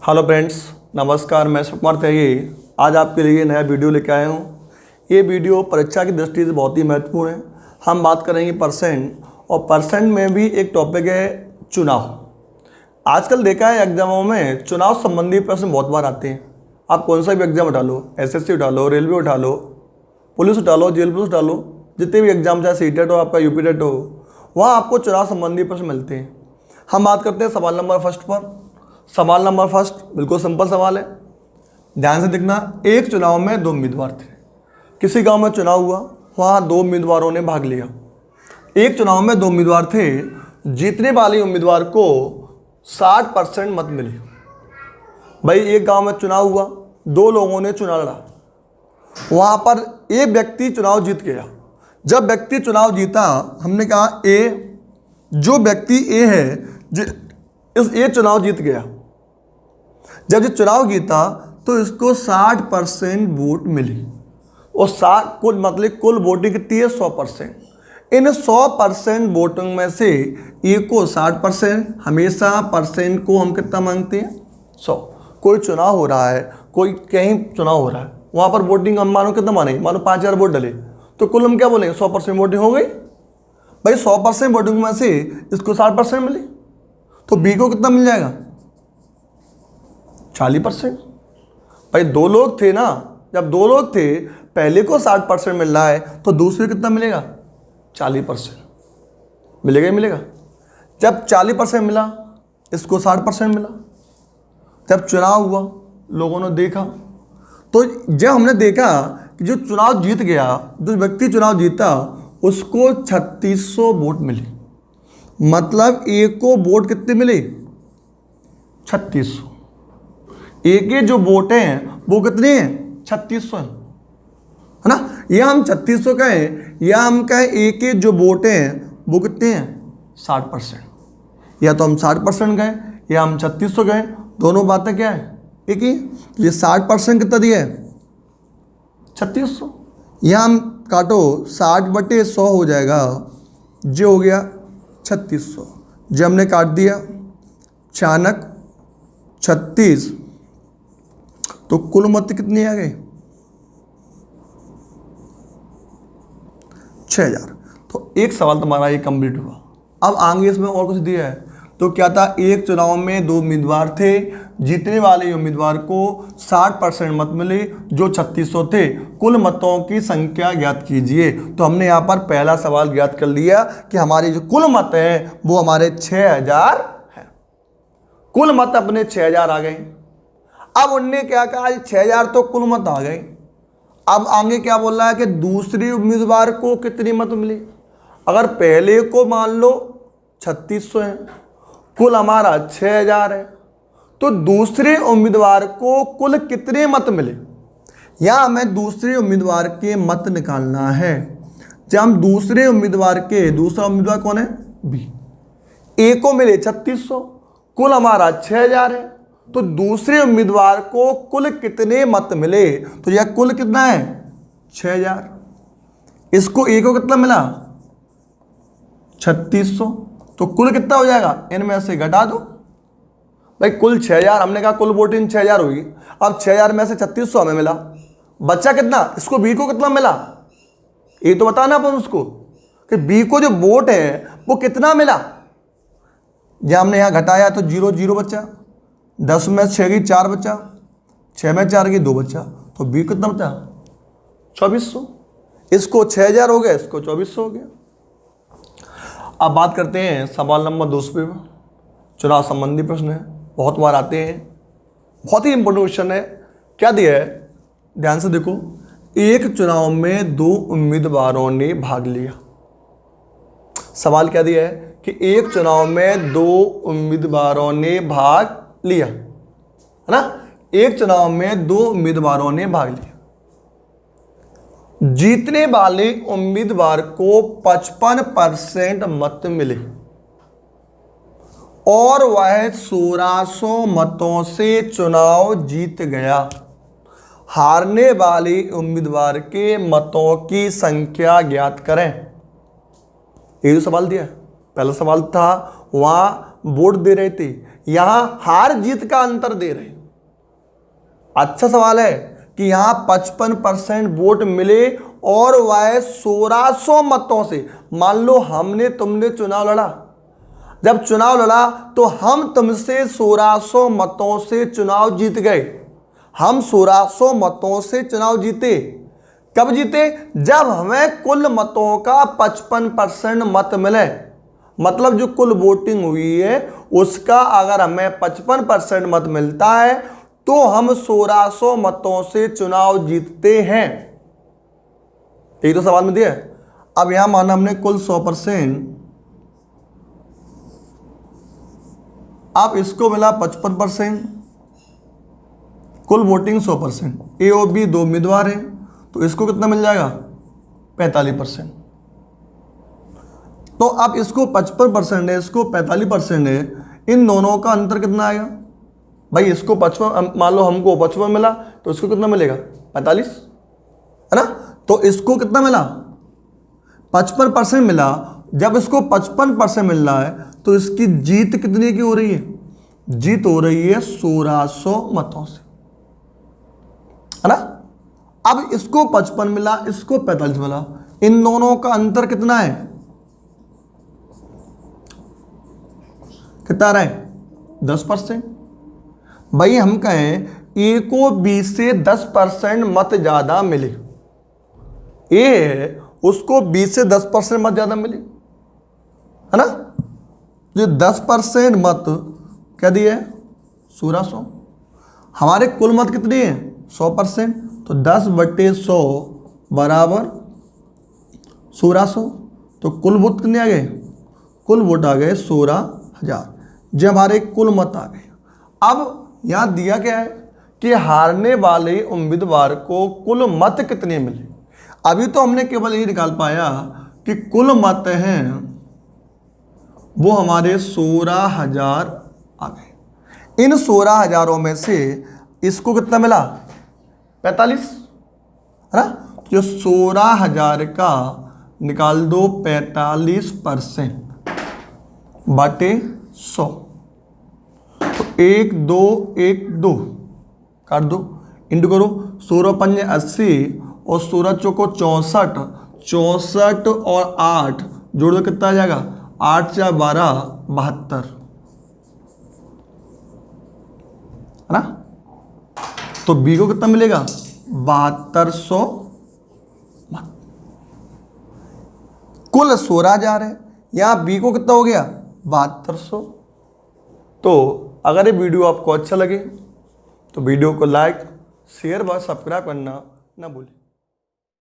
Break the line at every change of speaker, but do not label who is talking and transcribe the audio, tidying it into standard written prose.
Hello friends, नमस्कार। मैं सुकुमार त्यागी आज आपके लिए नया वीडियो लेकर आया हूँ। ये वीडियो परीक्षा की दृष्टि से बहुत ही महत्वपूर्ण है। हम बात करेंगे परसेंट, और परसेंट में भी एक टॉपिक है चुनाव। आजकल देखा है एग्जामों में चुनाव संबंधी प्रश्न बहुत बार आते हैं। आप कौन सा भी एग्जाम उठा लो, एसएससी उठा लो, रेलवे उठा लो, पुलिस उठा लो, जेल पुलिस उठा लो, जितने भी एग्जाम, चाहे सीटेट हो, आपका यूपीटेट हो, वहाँ आपको चुनाव संबंधी प्रश्न मिलते हैं। हम बात करते हैं सवाल नंबर फर्स्ट पर। सवाल नंबर फर्स्ट बिल्कुल सिंपल सवाल है, ध्यान से देखना। एक चुनाव में 2 उम्मीदवार थे। किसी गांव में चुनाव हुआ, वहाँ 2 उम्मीदवारों ने भाग लिया। एक चुनाव में 2 उम्मीदवार थे, जीतने वाले उम्मीदवार को 60% मत मिले। भाई एक गांव में चुनाव हुआ, 2 लोगों ने चुनाव लड़ा, वहाँ पर एक व्यक्ति चुनाव जीत गया। जब व्यक्ति चुनाव जीता, हमने कहा जो व्यक्ति ए है, ये चुनाव जीत गया। जब ये चुनाव जीता तो इसको 60% वोट मिली, और 60 मतलब कुल वोटिंग कितनी है? 100%। इन 100% वोटिंग में से ए को 60%, हमेशा परसेंट को हम कितना मांगते हैं? 100। कोई चुनाव हो रहा है, कोई कहीं चुनाव हो रहा है, वहाँ पर वोटिंग हम मानो कितना मानेंगे? मानो 5000 वोट डले, तो कुल हम क्या बोलेंगे? 100% वोटिंग हो गई। भाई 100% वोटिंग में से इसको 60% मिली, तो बी को कितना मिल जाएगा? 40%। भाई 2 लोग थे ना, जब 2 लोग थे, पहले को 60% मिल रहा है, तो दूसरे कितना मिलेगा? 40% मिलेगा ही मिलेगा। जब 40% मिला, इसको 60% मिला। जब चुनाव हुआ, लोगों ने देखा, तो जब हमने देखा कि जो चुनाव जीत गया, जो व्यक्ति चुनाव जीता, उसको 3600 वोट मिले। मतलब ए को वोट कितने मिले? 3600। ए के जो वोट हैं वो कितने हैं? 3600 है ना। या हम 3600 कहें, या हम कहें ए के जो वोट हैं वो कितने हैं? 60%। या तो हम 60% कहें, या हम 3600 कहें, दोनों बातें क्या है? एक ही। ये 60% कितना दिया है? 3600। या हम काटो, 60/100 हो जाएगा, जो हो गया 3600। जब हमने काट दिया 36, तो कुल मत कितनी आ गई? 6000। तो एक सवाल तुम्हारा ये कंप्लीट हुआ। अब आगे इसमें और कुछ दिया है, तो क्या था? एक चुनाव में 2 उम्मीदवार थे, जीतने वाले उम्मीदवार को 60% मत मिले, जो 3600 थे। कुल मतों की संख्या ज्ञात कीजिए। तो हमने यहाँ पर पहला सवाल ज्ञात कर लिया कि हमारे जो कुल मत हैं वो हमारे 6000 है। कुल मत अपने 6000 आ गए। अब उनने क्या कहा? 6000 तो कुल मत आ गए। अब आगे क्या बोल रहा है कि दूसरे उम्मीदवार को कितनी मत मिले? अगर पहले को मान लो 3600 है, कुल हमारा 6000 है, तो दूसरे उम्मीदवार को कुल कितने मत मिले? या हमें दूसरे उम्मीदवार के मत निकालना है। जब हम दूसरा उम्मीदवार कौन है? बी। ए को मिले 3600, कुल हमारा 6000 है, तो दूसरे उम्मीदवार को कुल कितने मत मिले? तो यह कुल कितना है? 6000। इसको ए को कितना मिला? 3600। तो कुल कितना हो जाएगा? इनमें से घटा दो। भाई कुल 6000, हमने कहा कुल वोटिंग 6000 होगी। अब 6000 में से 3600 हमें मिला, बच्चा कितना? इसको बी को कितना मिला? ये तो बताना अपन उसको कि बी को जो वोट है वो कितना मिला। जब हमने यहाँ घटाया तो 0 0 बच्चा, 10 में 6 की 4 बच्चा, 6 में 4 की 2 बच्चा, तो बी कितना बचा? 2400। इसको 6000 हो गया, इसको 2400 हो गया। अब बात करते हैं सवाल नंबर 2 पे। चुनाव संबंधी प्रश्न है, बहुत बार आते हैं, बहुत ही इंपॉर्टेंट क्वेश्चन है। क्या दिया है? ध्यान से देखो। एक चुनाव में 2 उम्मीदवारों ने भाग लिया। सवाल क्या दिया है कि एक चुनाव में 2 उम्मीदवारों ने भाग लिया, है ना। एक चुनाव में 2 उम्मीदवारों ने भाग लिया। जीतने वाले उम्मीदवार को 55% मत मिले, और वह 1600 मतों से चुनाव जीत गया। हारने वाले उम्मीदवार के मतों की संख्या ज्ञात करें। ये जो सवाल दिया है, पहला सवाल था वहाँ वोट दे रहे थे यहां हार जीत का अंतर दे रहे हैं। अच्छा सवाल है कि यहां 55% वोट मिले और वह 1600 मतों से, मान लो हमने तुमने चुनाव लड़ा, जब चुनाव लड़ा तो हम तुमसे 1600 मतों से चुनाव जीत गए। हम 1600 मतों से चुनाव जीते। कब जीते? जब हमें कुल मतों का 55% मत मिले, मतलब जो कुल वोटिंग हुई है उसका अगर हमें 55% मत मिलता है तो हम 1600 मतों से चुनाव जीतते हैं। यही तो सवाल में दिया है। अब यहां माना हमने कुल 100%, अब इसको मिला 55%, कुल वोटिंग 100%, ए और बी दो उम्मीदवार हैं तो इसको कितना मिल जाएगा? 45%। तो अब इसको 55% है, इसको 45% है, इन दोनों का अंतर कितना आएगा भाई? इसको 55, मान लो हमको 55 मिला तो इसको कितना मिलेगा? 45, है ना? तो इसको कितना मिला? 55% मिला। जब इसको 55% मिल रहा है तो इसकी जीत कितने की हो रही है? जीत हो रही है 1600 मतों से, है ना? अब इसको 55 मिला, इसको 45 मिला, इन दोनों का अंतर कितना है? कितना रहा है? 10%। भाई हम कहें ए को बी से 10% मत ज्यादा मिले, ए है उसको बी से 10% मत ज्यादा मिले, है ना? जो 10% मत क्या दिए? 1600। हमारे कुल मत कितने हैं? 100%, तो 10/100 बराबर 1600। तो कुल वोट कितने आ गए? कुल वोट आ गए 16,000। जो हमारे कुल मत आ गए। अब यहां दिया क्या है कि हारने वाले उम्मीदवार को कुल मत कितने मिले। अभी तो हमने केवल ये निकाल पाया कि कुल मत हैं वो हमारे 16,000 आ गए। इन 16,000 में से इसको कितना मिला? 45, है ना? जो 16,000 का निकाल दो 45% बटे 100, तो 1 2 1 2 काट दो, इंटू करो। 16 पंजे 80 और 16 चौको 64, 64 और 8 जोड़ दो, कितना आ जाएगा? 8 4 12 72, है ना? तो बी को कितना मिलेगा? 7200। कुल 16,000 है, यहां बी को कितना हो गया? 7200। तो अगर ये वीडियो आपको अच्छा लगे तो वीडियो को लाइक शेयर व सब्सक्राइब करना ना भूलें।